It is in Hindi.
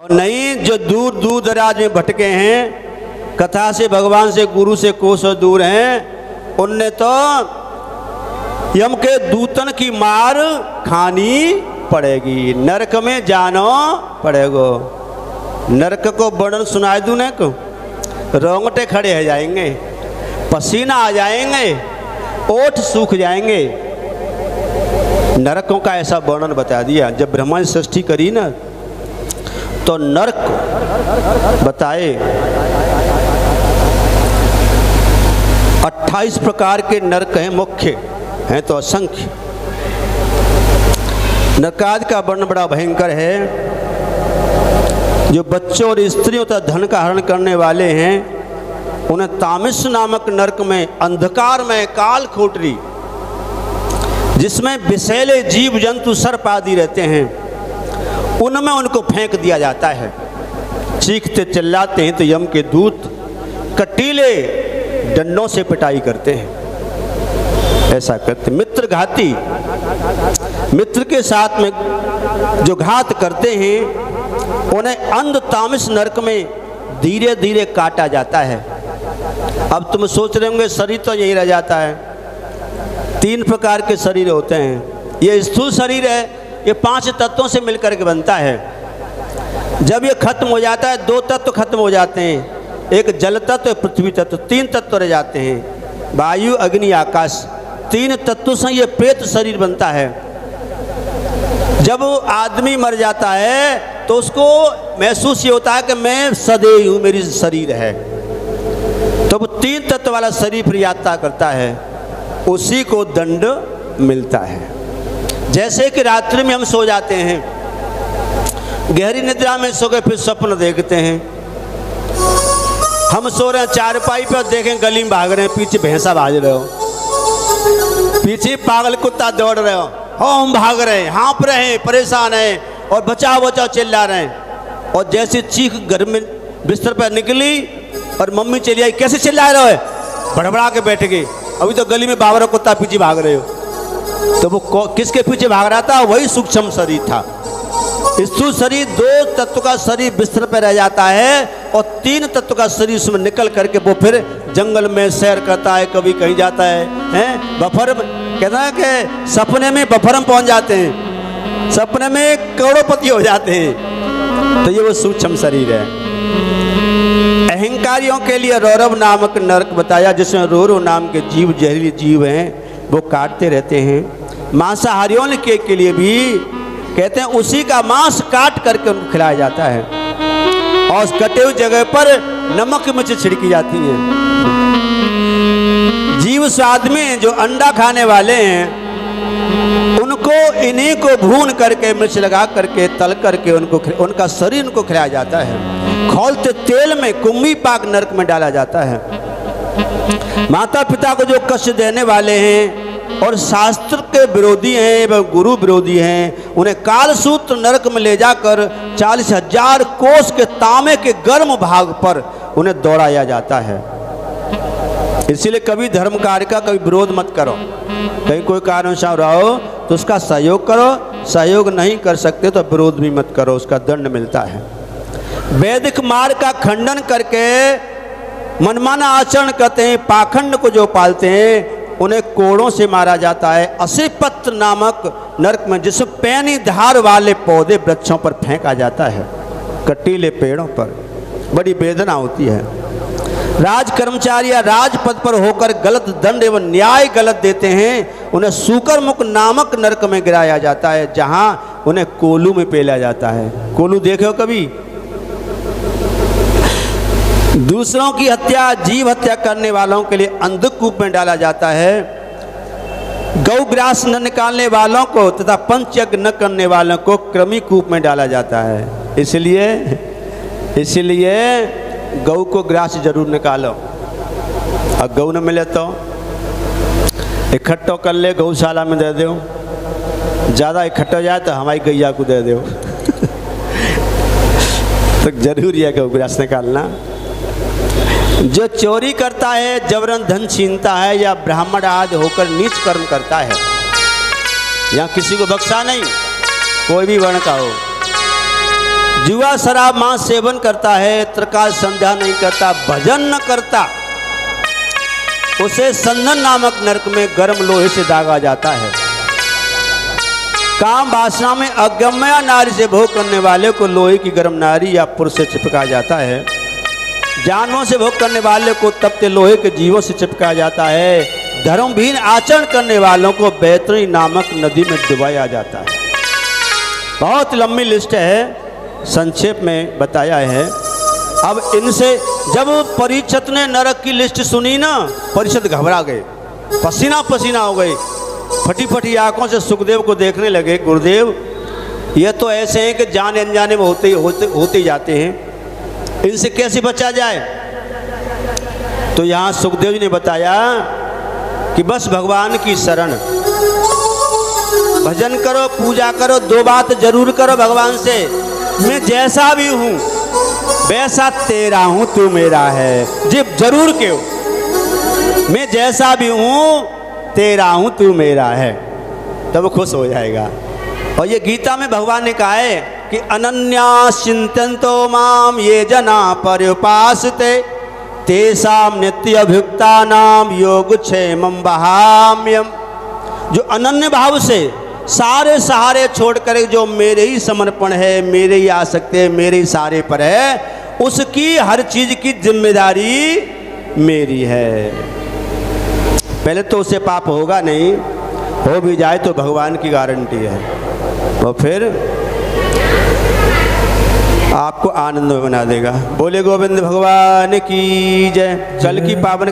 और नहीं जो दूर दूर दराज में भटके हैं, कथा से, भगवान से, गुरु से कोसों दूर हैं, उनने तो यम के दूतन की मार खानी पड़ेगी, नरक में जानो पड़ेगो। नरक को वर्णन सुनाई दूं ने को रोंगटे खड़े हो जाएंगे, पसीना आ जाएंगे, ओठ सूख जाएंगे। नरकों का ऐसा वर्णन बता दिया। जब ब्रह्मा ने सृष्टि करी ना तो नरक बताए 28 प्रकार के नरक हैं, मुख्य हैं तो असंख्य। नरकादि का वर्णन बड़ा भयंकर है। जो बच्चों और स्त्रियों तथा धन का हरण करने वाले हैं उन्हें तामिस नामक नरक में, अंधकार में, काल खोटरी जिसमें विषैले जीव जंतु सर्प आदि रहते हैं, उनमें उनको फेंक दिया जाता है। चीखते चिल्लाते हैं तो यम के दूत कटीले डंडों से पिटाई करते हैं। ऐसा करते मित्र घाती, मित्र के साथ में जो घात करते हैं उन्हें अंध तामिस नरक में धीरे धीरे काटा जाता है। अब तुम सोच रहे होंगे शरीर तो यही रह जाता है। 3 प्रकार के शरीर होते हैं। ये स्थूल शरीर है, ये 5 तत्वों से मिलकर के बनता है। जब ये खत्म हो जाता है 2 तत्व खत्म हो जाते हैं, एक जल तत्व, पृथ्वी तत्व, 3 तत्व रह जाते हैं, वायु, अग्नि, आकाश। 3 तत्वों से ये प्रेत शरीर बनता है। जब आदमी मर जाता है तो उसको महसूस ये होता है कि मैं सदैव हूँ, मेरी शरीर है। तो वो 3 तत्व वाला शरीर फिर यात्रा करता है, उसी को दंड मिलता है। जैसे कि रात्रि में हम सो जाते हैं, गहरी निद्रा में सो के फिर स्वप्न देखते हैं। हम सो रहे हैं चारपाई पर, देखें गली में भाग रहे हैं, पीछे भैंसा भाग रहे हो, पीछे पागल कुत्ता दौड़ रहे हो, हम भाग रहे हैं, हाँप रहे हैं, परेशान हैं और बचाओ बचाओ चिल्ला रहे हैं। और जैसे चीख घर में बिस्तर पर निकली और मम्मी चली आई, कैसे चिल्ला रहे हो, बड़बड़ा के बैठ गए, अभी तो गली में बाबर कुत्ता पीछे भाग रहे हो। तो वो किसके पीछे भाग रहा था? वही सूक्ष्म शरीर था। स्थूल शरीर 2 तत्व का शरीर बिस्तर पर रह जाता है और 3 तत्व का शरीर उसमें निकल करके वो फिर जंगल में सैर करता है, कभी कहीं जाता है, बफर कहता है कि सपने में बफर में पहुंच जाते हैं, सपने में करोड़पति हो जाते हैं। तो ये वो सूक्ष्म शरीर है। अहंकारियों के लिए रौरव नामक नरक बताया, जिसमें रोरो नाम के जीव, जहरीले जीव हैं, वो काटते रहते हैं। मांसाहारियों के लिए भी कहते हैं उसी का मांस काट करके उनको खिलाया जाता है और उस कटे हुई जगह पर नमक मिर्च छिड़की जाती है। जीव स्वाद में जो अंडा खाने वाले हैं उनको इन्हीं को भून करके, मिर्च लगा करके, तल करके उनका शरीर उनको खिलाया जाता है। खौलते तेल में कुम्भी पाक नरक में डाला जाता है। माता पिता को जो कष्ट देने वाले हैं और शास्त्र के विरोधी हैं एवं गुरु विरोधी हैं, उन्हें कालसूत्र नरक में ले जाकर 40,000 कोस के तांबे के गर्म भाग पर उन्हें दौड़ाया जाता है। इसीलिए कभी धर्म कार्य का कभी विरोध मत करो। कहीं कोई कारणवश रहो तो उसका सहयोग करो, सहयोग नहीं कर सकते तो विरोध भी मत करो, उसका दंड मिलता है। वैदिक मार्ग का खंडन करके मनमाना आचरण करते हैं, पाखंड को जो पालते हैं उन्हें कोड़ों से मारा जाता है। असिपत्र नामक नरक में, जिसमें पैनी धार वाले पौधे वृक्षों पर फेंका जाता है, कटीले पेड़ों पर, बड़ी वेदना होती है। राज कर्मचारी या राजपद पर होकर गलत दंड एवं न्याय गलत देते हैं, उन्हें सूकर मुख नामक नरक में गिराया जाता है, जहां उन्हें कोलू में पेला जाता है। कोलू देखे हो कभी? दूसरों की हत्या, जीव हत्या करने वालों के लिए अंधकूप में डाला जाता है। गौग्रास न निकालने वालों को तथा पंचयज्ञ न करने वालों को क्रमी कूप में डाला जाता है। इसलिए गौ को ग्रास जरूर निकालो, और गौ न मिले तो इकट्ठो कर ले, गौशाला में दे दो, ज़्यादा इकट्ठा हो जाए तो हमारी गैया को दे दो। तो जरूरी है गौ ग्रास निकालना। जो चोरी करता है, जबरन धन छीनता है या ब्राह्मण आदि होकर नीच कर्म करता है, यहाँ किसी को बख्शा नहीं, कोई भी वर्ण का हो, जुआ शराब मांस सेवन करता है, त्रकाल संध्या नहीं करता, भजन न करता, उसे संदन नामक नरक में गर्म लोहे से दागा जाता है। काम वासना में अगम्य नारी से भोग करने वाले को लोहे की गर्म नारी या पुरुष से चिपका जाता है। जानवरों से भोग करने वाले को तपते लोहे के जीवों से चिपकाया जाता है। धर्महीन आचरण करने वालों को बैतरणी नामक नदी में डुबाया जाता है। बहुत लंबी लिस्ट है, संक्षेप में बताया है। अब इनसे जब परीक्षित ने नरक की लिस्ट सुनी ना, परीक्षित घबरा गए, पसीना पसीना हो गए, फटी फटी आंखों से सुखदेव को देखने लगे। गुरुदेव, ये तो ऐसे हैं कि जाने अनजाने में होते जाते हैं, इनसे कैसे बचा जाए? तो यहाँ सुखदेव जी ने बताया कि बस भगवान की शरण, भजन करो, पूजा करो, दो बात जरूर करो भगवान से, मैं जैसा भी हूँ वैसा तेरा हूँ, तू मेरा है। जी जरूर क्यों, मैं जैसा भी हूँ तेरा हूँ, तू मेरा है, तब वो खुश हो जाएगा। और ये गीता में भगवान ने कहा है कि अनन्या चिंतन्तो माम ये जना पर्युपासते तेषां नित्यभियुक्ता नाम योगक्षेमं वहाम्यहम्। जो अनन्य भाव से सारे सहारे छोड़कर जो मेरे ही समर्पण है, मेरे ही आसक्ति है, मेरे ही सहारे पर है, उसकी हर चीज की जिम्मेदारी मेरी है। पहले तो उसे पाप होगा नहीं, हो भी जाए तो भगवान की गारंटी है, और फिर आपको आनंद में बना देगा। बोले गोविंद भगवान की जय। कल की पावन